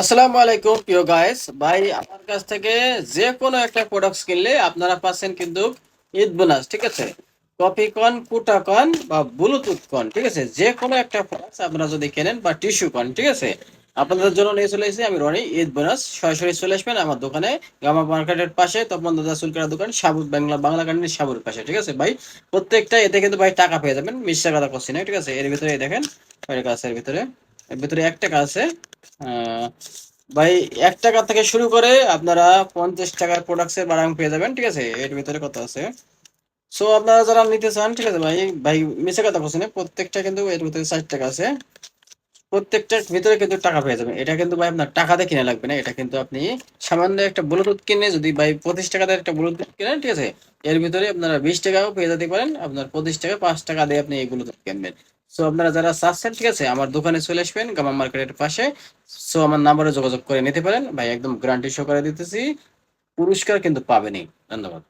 আসসালামু আলাইকুম প্রিয় গাইস ভাই, আমার কাছ থেকে যে কোনো একটা প্রোডাক্টস কিনলে আপনারা পাচ্ছেন কিন্তু ঈদ বোনাস। ঠিক আছে, কপি কন, কুটা কন বা ব্লুটুথ কন, ঠিক আছে, যে কোনো একটা প্রোডাক্টস আপনারা যদি কেনেন বা টিস্যু কন, ঠিক আছে, আপনাদের জন্য নিয়ে চলে এসেছি আমি রনি ঈদ বোনাস। সরাসরি চলে আসবেন আমার দোকানে, গামা মার্কেটের পাশে তপন দাদা সুলকার দোকান, সাবুর বাংলা বাংলা ক্যান্টিন সাবুর পাশে। ঠিক আছে ভাই, প্রত্যেকটা এতে কিন্তু ভাই টাকা পেয়ে যাবেন, মিথ্যা কথা করছি না। ঠিক আছে, এর ভিতরে এই দেখেন, এর ভিতরে 1 টাকা আছে। আহ, ভাই, 1 টাকা থেকে শুরু করে আপনারা 50 টাকার প্রোডাক্টসের বারাং পেয়ে যাবেন। ঠিক আছে, এর ভিতরে কত আছে। সো আপনারা যারা নিতে চান, ঠিক আছে ভাই, ভাই মিশে কথা বলছি না, প্রত্যেকটা কিন্তু এর ভিতরে 60 টাকা আছে। প্রত্যেকটার ভিতরে কিন্তু টাকা পেয়ে যাবেন। এটা কিন্তু ভাই আপনার টাকা দিয়ে কিনে লাগবে না, এটা কিন্তু আপনি সামান্য একটা ব্লুটুথ কিনে যদি ভাই 25 টাকা দিয়ে একটা ব্লুটুথ কিনেন, ঠিক আছে, এর ভিতরে আপনারা 20 টাকাও পেয়ে যেতে পারেন। আপনার 25 টাকা 5 টাকা দিয়ে আপনি এই ব্লুটুথ কিনবেন। সো আপনারা যারা চাচ্ছেন, ঠিক আছে, আমার দোকানে চলে আসবেন গামা মার্কেটের পাশে। সো আমার নাম্বারে যোগাযোগ করে নিতে পারেন ভাই, একদম গ্যারান্টি সহকারে দিতেছি, পুরস্কার কিন্তু পাবেনই। ধন্যবাদ।